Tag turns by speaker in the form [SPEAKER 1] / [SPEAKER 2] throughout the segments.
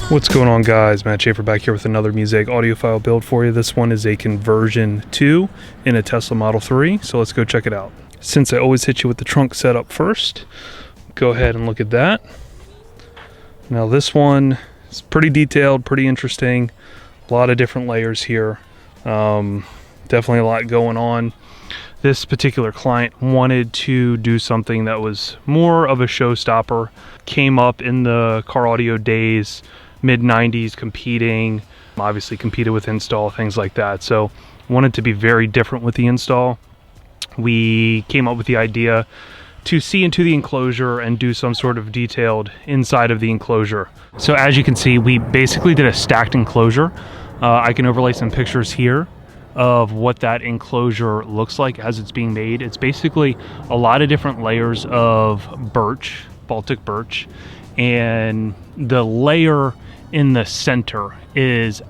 [SPEAKER 1] What's going on, guys? Matt Schaeffer back here with another Musaic audiophile build for you. This one is a conversion 2 in a Tesla Model 3, so let's go check it out. Since I always hit you with the trunk setup first, go ahead and look at that. Now this one is pretty detailed, pretty interesting. A lot of different layers here. Definitely a lot going on. This particular client wanted to do something that was more of a showstopper. Came up in the car audio days, mid-90s, competing, obviously competed with install, things like that. So wanted to be very different with the install. We came up with the idea to see into the enclosure and do some sort of detailed inside of the enclosure. So as you can see, we basically did a stacked enclosure. I can overlay some pictures here of what that enclosure looks like as it's being made. It's basically a lot of different layers of birch, Baltic birch, and the layer in the center is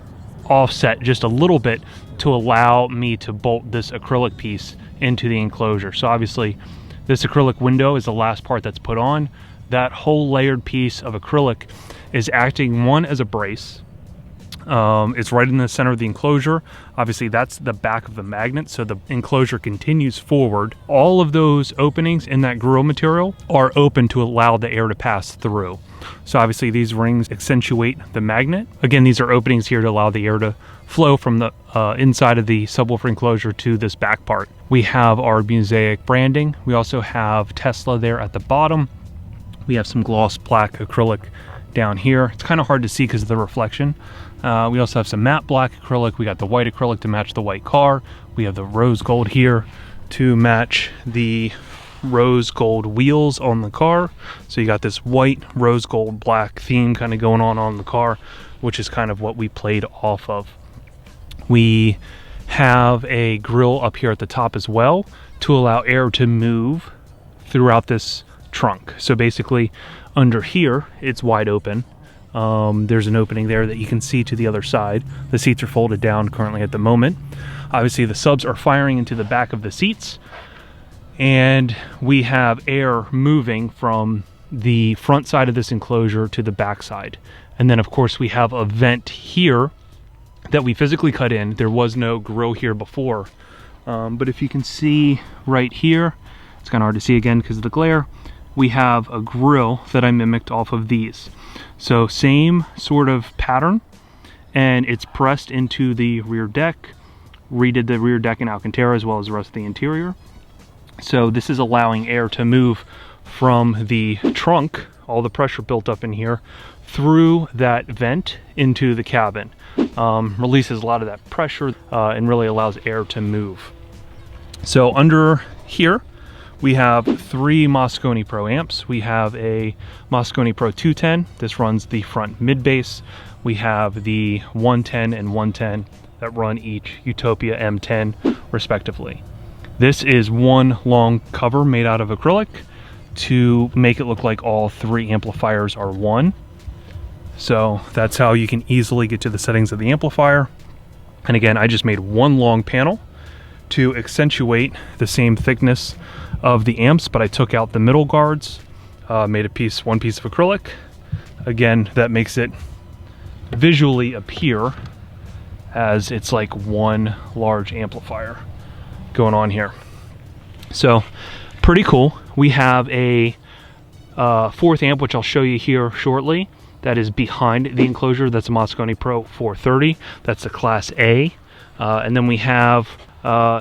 [SPEAKER 1] offset just a little bit to allow me to bolt this acrylic piece into the enclosure. So obviously this acrylic window is the last part that's put on. That whole layered piece of acrylic is acting, one, as a brace. It's right in the center of the enclosure. Obviously that's the back of the magnet, so the enclosure continues forward. All of those openings in that grill material are open to allow the air to pass through. So obviously these rings accentuate the magnet. Again, these are openings here to allow the air to flow from the inside of the subwoofer enclosure to this back part. We have our Musaic branding. We also have Tesla there at the bottom. We have some gloss black acrylic down here. It's kind of hard to see because of the reflection. We also have some matte black acrylic. We got the white acrylic to match the white car. We have the rose gold here to match the rose gold wheels on the car. So you got this white, rose gold, black theme kind of going on the car, which is kind of what we played off of. We have a grill up here at the top as well to allow air to move throughout this trunk. So basically under here, it's wide open. There's an opening there that you can see to the other side. The seats are folded down currently at the moment. Obviously the subs are firing into the back of the seats, and we have air moving from the front side of this enclosure to the back side. And then of course we have a vent here that we physically cut in. There was no grill here before, but if you can see right here, it's kind of hard to see again because of the glare. We have a grill that I mimicked off of these. So same sort of pattern, and it's pressed into the rear deck. Redid the rear deck in Alcantara as well as the rest of the interior. So this is allowing air to move from the trunk, all the pressure built up in here, through that vent into the cabin. Releases a lot of that pressure and really allows air to move. So under here, we have 3 Mosconi Pro amps. We have a Mosconi Pro 210. This runs the front mid bass. We have the 110 and 110 that run each Utopia M10 respectively. This is one long cover made out of acrylic to make it look like all 3 amplifiers are one. So that's how you can easily get to the settings of the amplifier. And again, I just made one long panel to accentuate the same thickness of the amps, but I took out the middle guards, made one piece of acrylic. Again, that makes it visually appear as it's like one large amplifier going on here. So pretty cool. We have a 4th amp, which I'll show you here shortly, that is behind the enclosure. That's a Mosconi Pro 430. That's a Class A. And then we have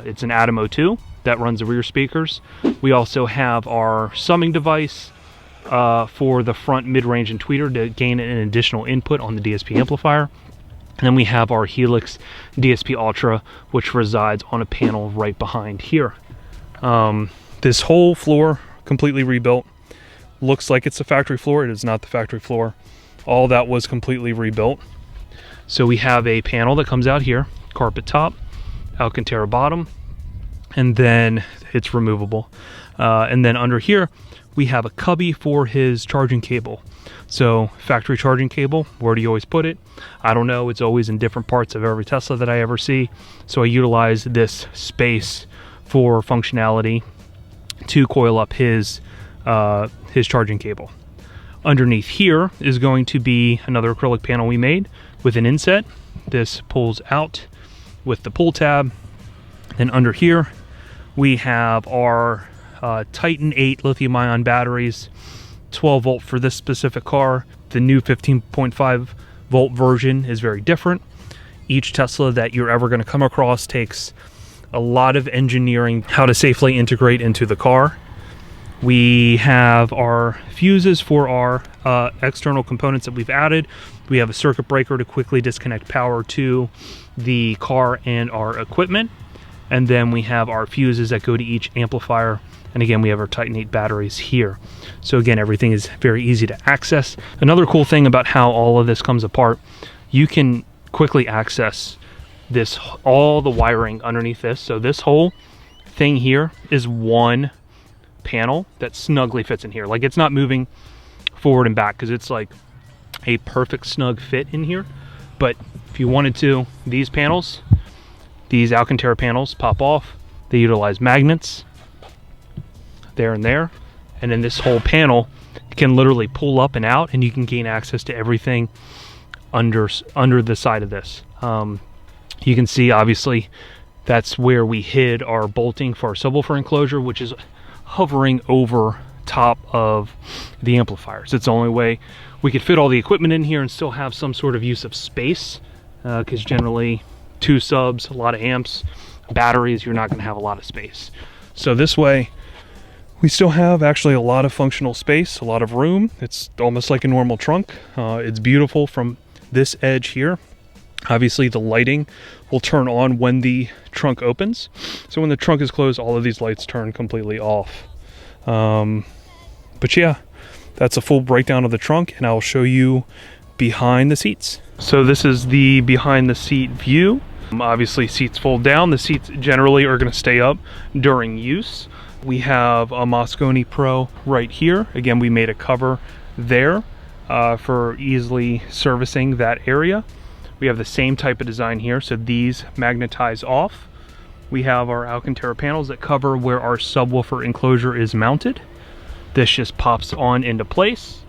[SPEAKER 1] it's an Atom 02 that runs the rear speakers. We also have our summing device for the front mid-range and tweeter to gain an additional input on the DSP amplifier. And then we have our Helix DSP Ultra, which resides on a panel right behind here. This whole floor completely rebuilt. Looks like it's the factory floor. It is not the factory floor. All that was completely rebuilt. So we have a panel that comes out here, carpet top, Alcantara bottom, and then it's removable. And then under here, we have a cubby for his charging cable. So factory charging cable, where do you always put it? I don't know. It's always in different parts of every Tesla that I ever see. So I utilize this space for functionality to coil up his charging cable. Underneath here is going to be another acrylic panel we made with an inset. This pulls out with the pull tab. Then under here, we have our Titan 8 lithium-ion batteries, 12 volt for this specific car. The new 15.5 volt version is very different. Each Tesla that you're ever going to come across takes a lot of engineering how to safely integrate into the car. We have our fuses for our external components that we've added. We have a circuit breaker to quickly disconnect power to the car and our equipment. And then we have our fuses that go to each amplifier. And again, we have our Titan 8 batteries here. So again, everything is very easy to access. Another cool thing about how all of this comes apart, you can quickly access this, all the wiring underneath this. So this whole thing here is one panel that snugly fits in here. Like, it's not moving forward and back because it's like a perfect snug fit in here. But if you wanted to, these panels, these Alcantara panels pop off. They utilize magnets there and there, and then this whole panel can literally pull up and out, and you can gain access to everything under the side of this. You can see, obviously, that's where we hid our bolting for our subwoofer enclosure, which is hovering over top of the amplifiers. It's the only way we could fit all the equipment in here and still have some sort of use of space, because generally 2 subs, a lot of amps, batteries, you're not going to have a lot of space. So this way we still have actually a lot of functional space, a lot of room. It's almost like a normal trunk. It's beautiful from this edge here. Obviously the lighting will turn on when the trunk opens. So when the trunk is closed, all of these lights turn completely off. But yeah, that's a full breakdown of the trunk, and I'll show you behind the seats. So this is the behind the seat view. Obviously seats fold down. The seats generally are going to stay up during use. We have a Mosconi Pro right here. Again, we made a cover there for easily servicing that area. We have the same type of design here, so these magnetize off. We have our Alcantara panels that cover where our subwoofer enclosure is mounted. This just pops on into place.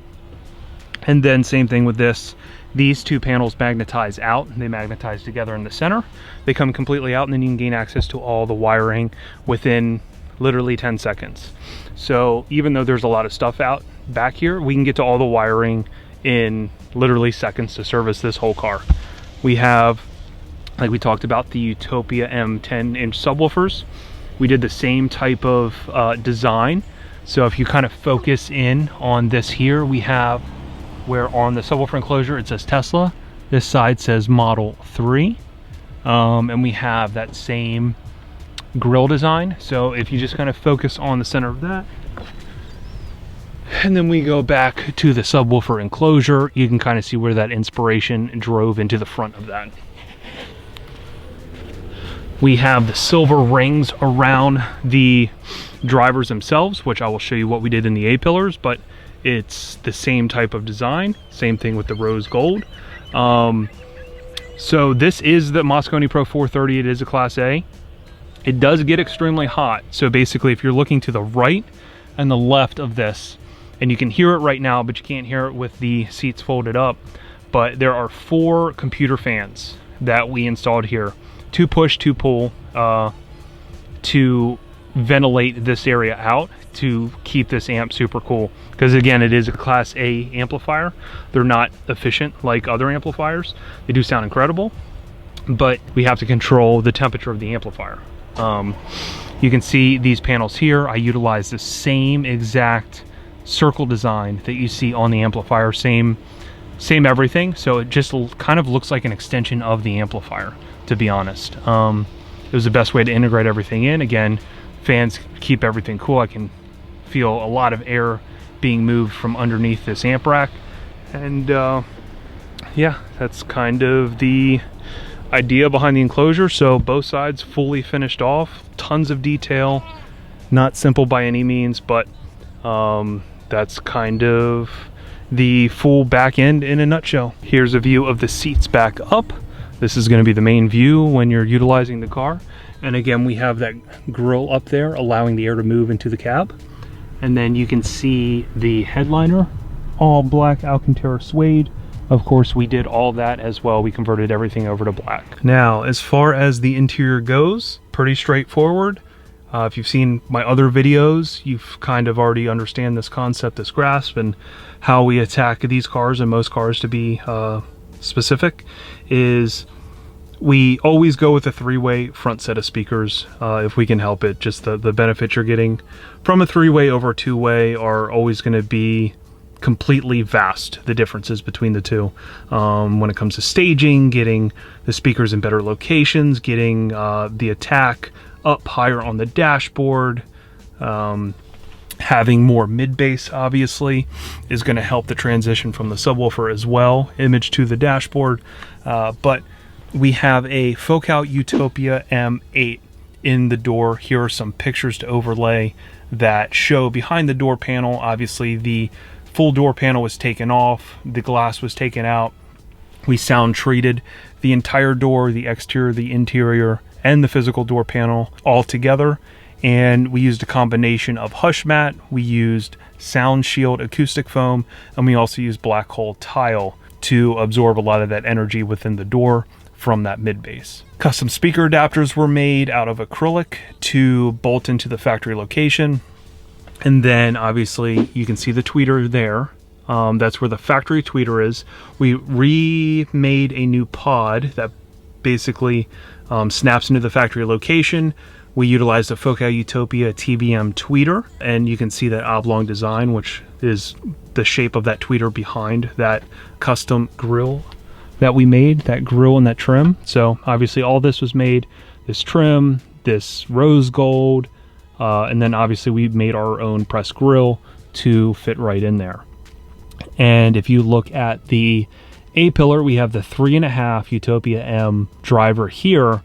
[SPEAKER 1] And then same thing with this. These 2 panels magnetize out, and they magnetize together in the center. They come completely out, and then you can gain access to all the wiring within literally 10 seconds. So even though there's a lot of stuff out back here, we can get to all the wiring in literally seconds to service this whole car. We have, like we talked about, the Utopia M 10-inch subwoofers. We did the same type of design. So if you kind of focus in on this here, we have where on the subwoofer enclosure it says Tesla. This side says Model 3. And we have that same grill design. So if you just kind of focus on the center of that, and then we go back to the subwoofer enclosure, you can kind of see where that inspiration drove into the front of that. We have the silver rings around the drivers themselves, which I will show you what we did in the A-pillars, but it's the same type of design. Same thing with the rose gold. So this is the Mosconi Pro 430. It is a Class A. It does get extremely hot. So basically, if you're looking to the right and the left of this, and you can hear it right now, but you can't hear it with the seats folded up, but there are 4 computer fans that we installed here. 2 push, 2 pull, to ventilate this area out to keep this amp super cool. Because again, it is a Class A amplifier. They're not efficient like other amplifiers. They do sound incredible, but we have to control the temperature of the amplifier. You can see these panels here. I utilize the same exact circle design that you see on the amplifier, same everything. So it just kind of looks like an extension of the amplifier, to be honest. It was the best way to integrate everything in. Again, fans keep everything cool. I can feel a lot of air being moved from underneath this amp rack. And yeah, that's kind of the idea behind the enclosure. So both sides fully finished off, tons of detail, not simple by any means, but that's kind of the full back end in a nutshell. Here's a view of the seats back up. This is going to be the main view when you're utilizing the car. And again, we have that grill up there allowing the air to move into the cab. And then you can see the headliner all black Alcantara suede. Of course, we did all that as well. We converted everything over to black. Now, as far as the interior goes, pretty straightforward. If you've seen my other videos, you've kind of already understand this concept, this grasp, and how we attack these cars, and most cars to be specific, is we always go with a three-way front set of speakers if we can help it. Just the benefits you're getting from a three-way over a two-way are always going to be completely vast, the differences between the two. When it comes to staging, getting the speakers in better locations, getting the attack up higher on the dashboard, having more mid-bass obviously is going to help the transition from the subwoofer as well, image to the dashboard. But we have a Focal Utopia M8 in the door. Here are some pictures to overlay that show behind the door panel. Obviously the full door panel was taken off, the glass was taken out. We sound treated the entire door, the exterior, the interior, and the physical door panel all together. And we used a combination of hush mat, we used sound shield acoustic foam, and we also used black hole tile to absorb a lot of that energy within the door from that mid bass. Custom speaker adapters were made out of acrylic to bolt into the factory location. And then obviously you can see the tweeter there. That's where the factory tweeter is. We remade a new pod that basically snaps into the factory location. We utilized a Focal Utopia TBM tweeter, and you can see that oblong design, which is the shape of that tweeter behind that custom grill that we made, that grill and that trim. So obviously all this was made, this trim, this rose gold, and then obviously we made our own press grill to fit right in there. And if you look at the A-pillar, we have the 3.5 Utopia M driver here,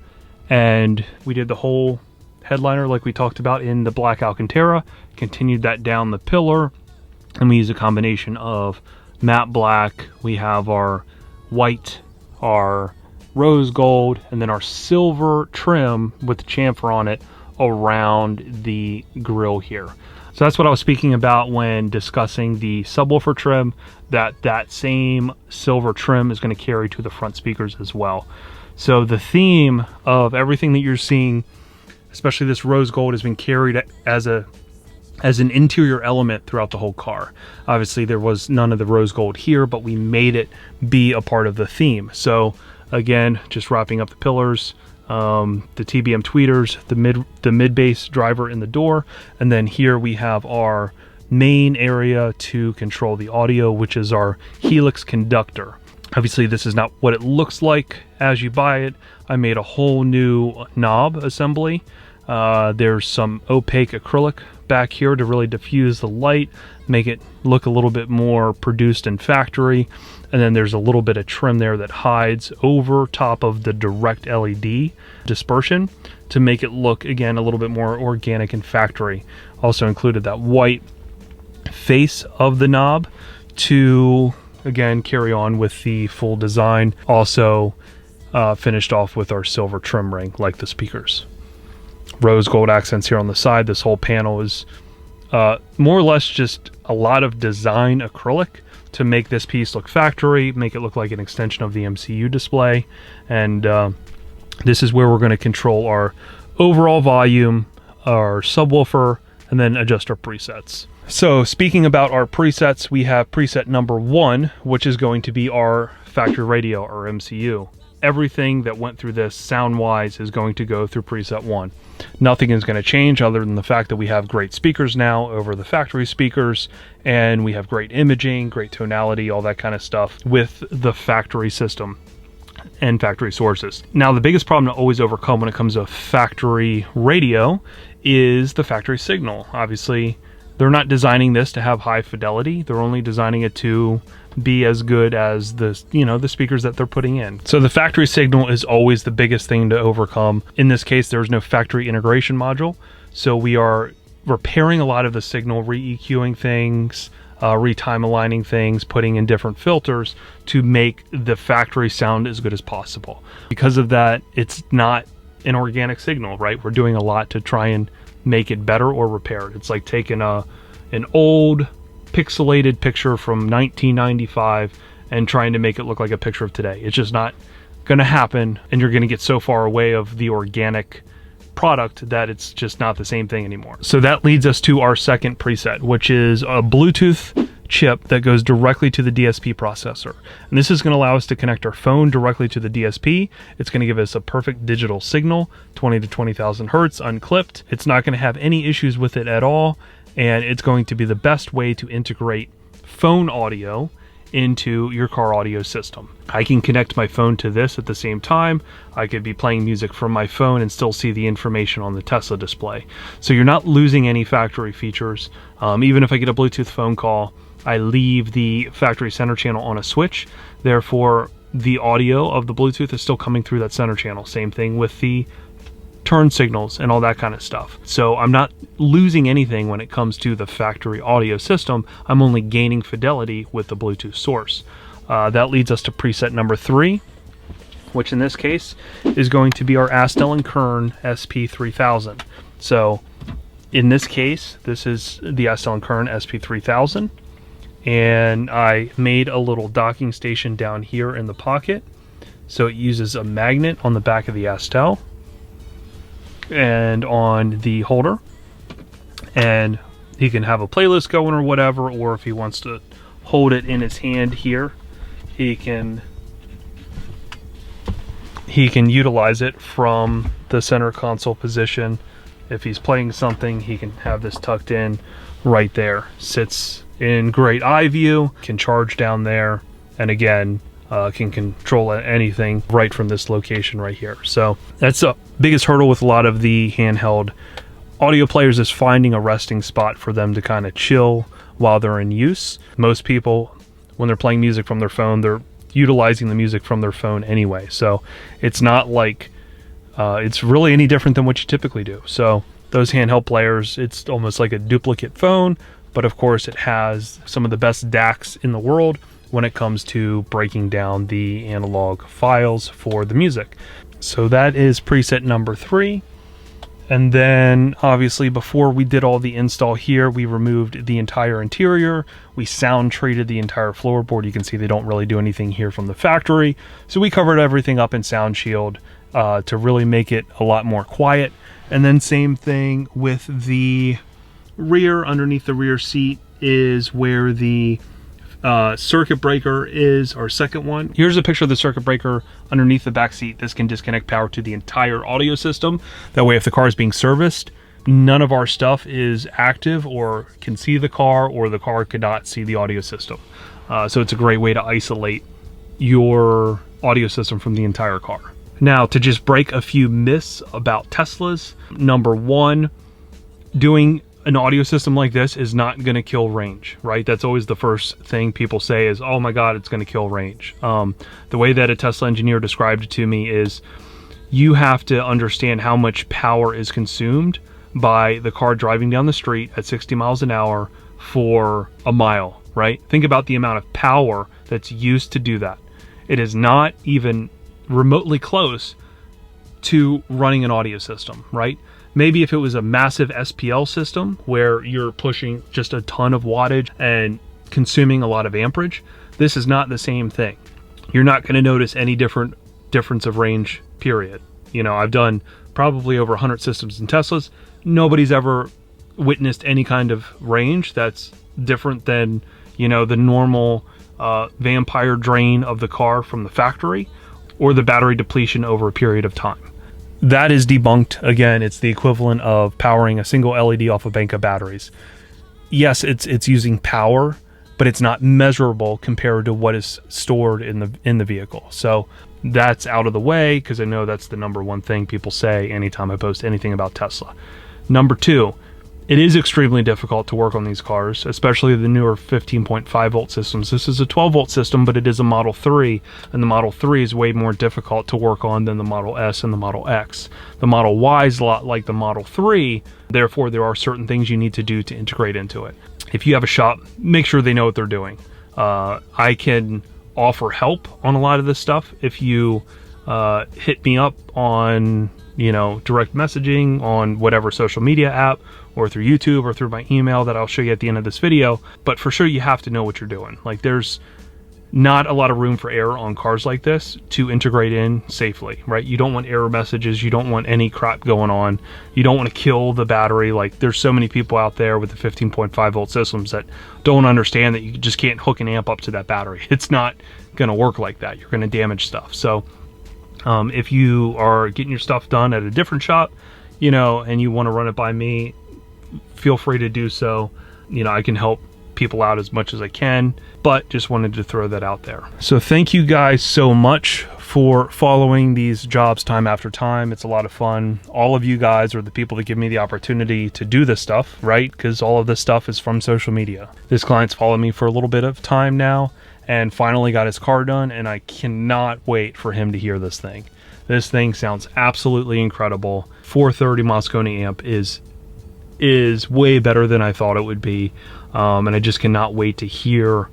[SPEAKER 1] and we did the whole headliner like we talked about in the black Alcantara, continued that down the pillar, and we use a combination of matte black. We have our white, our rose gold, and then our silver trim with the chamfer on it around the grill here. So that's what I was speaking about when discussing the subwoofer trim, that same silver trim is going to carry to the front speakers as well. So the theme of everything that you're seeing, especially this rose gold, has been carried as an interior element throughout the whole car. Obviously there was none of the rose gold here, but we made it be a part of the theme. So again, just wrapping up the pillars, the TBM tweeters, the mid bass driver in the door, and then here we have our main area to control the audio, which is our Helix conductor. Obviously this is not what it looks like as you buy it. I made a whole new knob assembly. There's some opaque acrylic back here to really diffuse the light, make it look a little bit more produced in factory. And then there's a little bit of trim there that hides over top of the direct LED dispersion to make it look, again, a little bit more organic in factory. Also included that white face of the knob to, again, carry on with the full design. Also finished off with our silver trim ring like the speakers. Rose gold accents here on the side. This whole panel is more or less just a lot of design acrylic to make this piece look factory, make it look like an extension of the MCU display. And this is where we're going to control our overall volume, our subwoofer, and then adjust our presets. So speaking about our presets, we have preset number 1, which is going to be our factory radio, or MCU. Everything that went through this sound-wise is going to go through preset 1. Nothing is going to change other than the fact that we have great speakers now over the factory speakers, and we have great imaging, great tonality, all that kind of stuff with the factory system and factory sources. Now, the biggest problem to always overcome when it comes to factory radio is the factory signal. Obviously, they're not designing this to have high fidelity. They're only designing it to be as good as the speakers that they're putting in. So the factory signal is always the biggest thing to overcome. In this case, there's no factory integration module, so we are repairing a lot of the signal, re-EQing things, re-time aligning things, putting in different filters to make the factory sound as good as possible. Because of that, it's not an organic signal, right? We're doing a lot to try and make it better or repair it. It's like taking an old pixelated picture from 1995 and trying to make it look like a picture of today. It's just not going to happen, and you're going to get so far away of the organic product that it's just not the same thing anymore. So that leads us to our second preset, which is a Bluetooth chip that goes directly to the DSP processor. And this is going to allow us to connect our phone directly to the DSP. It's going to give us a perfect digital signal, 20 to 20,000 hertz, unclipped. It's not going to have any issues with it at all, and it's going to be the best way to integrate phone audio into your car audio system. I can connect my phone to this at the same time. I could be playing music from my phone and still see the information on the Tesla display. So you're not losing any factory features. Even if I get a Bluetooth phone call, I leave the factory center channel on a switch. Therefore, the audio of the Bluetooth is still coming through that center channel. Same thing with the turn signals and all that kind of stuff. So I'm not losing anything when it comes to the factory audio system. I'm only gaining fidelity with the Bluetooth source. That leads us to preset number 3, which in this case is going to be our Astel & Kern SP3000. So in this case, this is the Astel & Kern SP3000, and I made a little docking station down here in the pocket. So it uses a magnet on the back of the Astel and on the holder, and he can have a playlist going or whatever, or if he wants to hold it in his hand here, he can utilize it from the center console position. If he's playing something, he can have this tucked in right there. Sits in great eye view, can charge down there, and again, can control anything right from this location right here. So that's the biggest hurdle with a lot of the handheld audio players, is finding a resting spot for them to kind of chill while they're in use. Most people, when they're playing music from their phone, they're utilizing the music from their phone anyway. So it's not like it's really any different than what you typically do. So those handheld players, it's almost like a duplicate phone, but of course it has some of the best DACs in the world when it comes to breaking down the analog files for the music. So that is preset number 3. And then obviously before we did all the install here, we removed the entire interior. We sound treated the entire floorboard. You can see they don't really do anything here from the factory. So we covered everything up in Sound Shield to really make it a lot more quiet. And then same thing with the rear. Underneath the rear seat is where the circuit breaker is, our second one. Here's a picture of the circuit breaker underneath the back seat. This can disconnect power to the entire audio system. That way, if the car is being serviced, none of our stuff is active or can see the car, or the car could not see the audio system. So it's a great way to isolate your audio system from the entire car. Now, to just break a few myths about Teslas. Number 1, doing an audio system like this is not going to kill range, right? That's always the first thing people say is, oh my God, it's going to kill range. The way that a Tesla engineer described it to me is, you have to understand how much power is consumed by the car driving down the street at 60 miles an hour for a mile, right? Think about the amount of power that's used to do that. It is not even remotely close to running an audio system, right? Maybe if it was a massive SPL system where you're pushing just a ton of wattage and consuming a lot of amperage, this is not the same thing. You're not going to notice any difference of range, period. You know, I've done probably over 100 systems in Teslas. Nobody's ever witnessed any kind of range that's different than, you know, the normal vampire drain of the car from the factory, or the battery depletion over a period of time. That is debunked. Again, it's the equivalent of powering a single LED off a bank of batteries. Yes, it's using power, but it's not measurable compared to what is stored in the vehicle. So that's out of the way, because I know that's the number 1 thing people say anytime I post anything about Tesla. Number 2, it is extremely difficult to work on these cars, especially the newer 15.5 volt systems. This is a 12 volt system, but it is a Model 3, and the Model 3 is way more difficult to work on than the Model S and the Model X. The Model Y is a lot like the Model 3, therefore there are certain things you need to do to integrate into it. If you have a shop, make sure they know what they're doing. I can offer help on a lot of this stuff. If you hit me up on direct messaging on whatever social media app, or through YouTube, or through my email that I'll show you at the end of this video. But for sure, you have to know what you're doing. Like, there's not a lot of room for error on cars like this to integrate in safely, right? You don't want error messages. You don't want any crap going on. You don't want to kill the battery. Like, there's so many people out there with the 15.5 volt systems that don't understand that you just can't hook an amp up to that battery. It's not going to work like that. You're going to damage stuff. So if you are getting your stuff done at a different shop, and you want to run it by me, feel free to do so. I can help people out as much as I can, but just wanted to throw that out there. So thank you guys so much for following these jobs time after time. It's a lot of fun. All of you guys are the people that give me the opportunity to do this stuff, right? Because all of this stuff is from social media. This client's followed me for a little bit of time now and finally got his car done, and I cannot wait for him to hear this thing. This thing sounds absolutely incredible. 430 Mosconi amp is way better than I thought it would be. And I just cannot wait to hear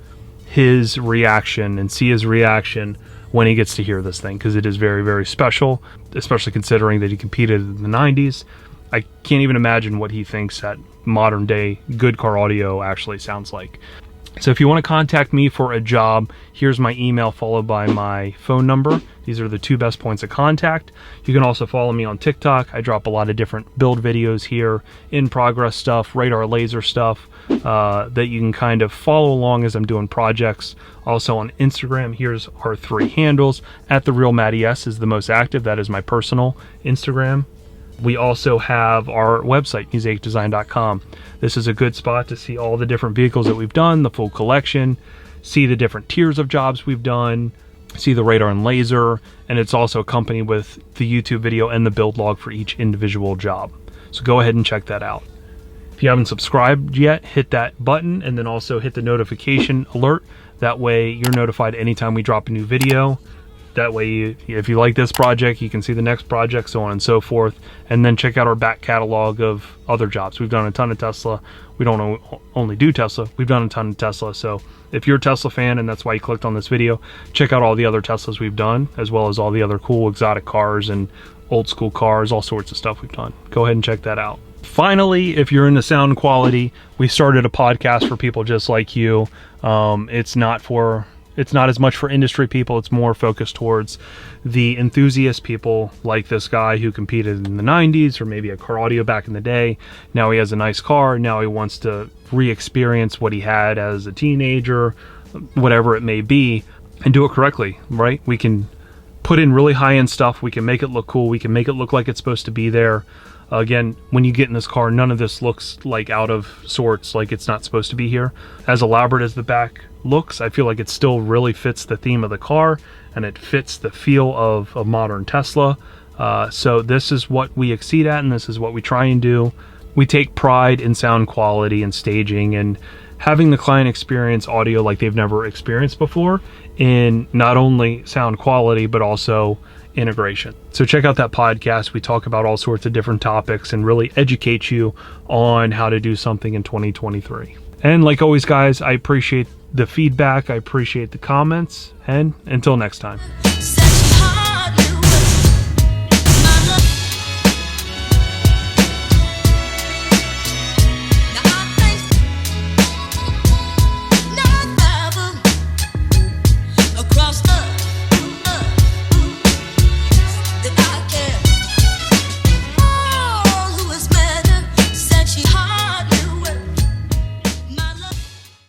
[SPEAKER 1] his reaction and see his reaction when he gets to hear this thing, because it is very, very special, especially considering that he competed in the 90s. I can't even imagine what he thinks that modern day good car audio actually sounds like. So if you want to contact me for a job, here's my email followed by my phone number. These are the two best points of contact. You can also follow me on TikTok. I drop a lot of different build videos here, in progress stuff, radar laser stuff, that you can kind of follow along as I'm doing projects. Also on Instagram, here's our 3 handles. @TheRealMattys is the most active. That is my personal Instagram. We also have our website, musaicdesign.com. This is a good spot to see all the different vehicles that we've done, the full collection, see the different tiers of jobs we've done, see the radar and laser, and it's also accompanied with the YouTube video and the build log for each individual job. So go ahead and check that out. If you haven't subscribed yet, hit that button and then also hit the notification alert. That way you're notified anytime we drop a new video. That way, if you like this project, you can see the next project, so on and so forth. And then check out our back catalog of other jobs. We've done a ton of Tesla. We don't only do Tesla. We've done a ton of Tesla. So if you're a Tesla fan and that's why you clicked on this video, check out all the other Teslas we've done, as well as all the other cool exotic cars and old school cars, all sorts of stuff we've done. Go ahead and check that out. Finally, if you're into sound quality, we started a podcast for people just like you. It's not as much for industry people. It's more focused towards the enthusiast people like this guy who competed in the 90s or maybe a car audio back in the day. Now he has a nice car. Now he wants to re-experience what he had as a teenager, whatever it may be, and do it correctly, right? We can put in really high-end stuff. We can make it look cool. We can make it look like it's supposed to be there. Again, when you get in this car, none of this looks like out of sorts, like it's not supposed to be here. As elaborate as the back looks, I feel like it still really fits the theme of the car, and it fits the feel of a modern Tesla. So this is what we exceed at, and this is what we try and do. We take pride in sound quality and staging and having the client experience audio like they've never experienced before, in not only sound quality, but also integration. So check out that podcast. We talk about all sorts of different topics and really educate you on how to do something in 2023. And like always, guys, I appreciate the feedback. I appreciate the comments, and until next time.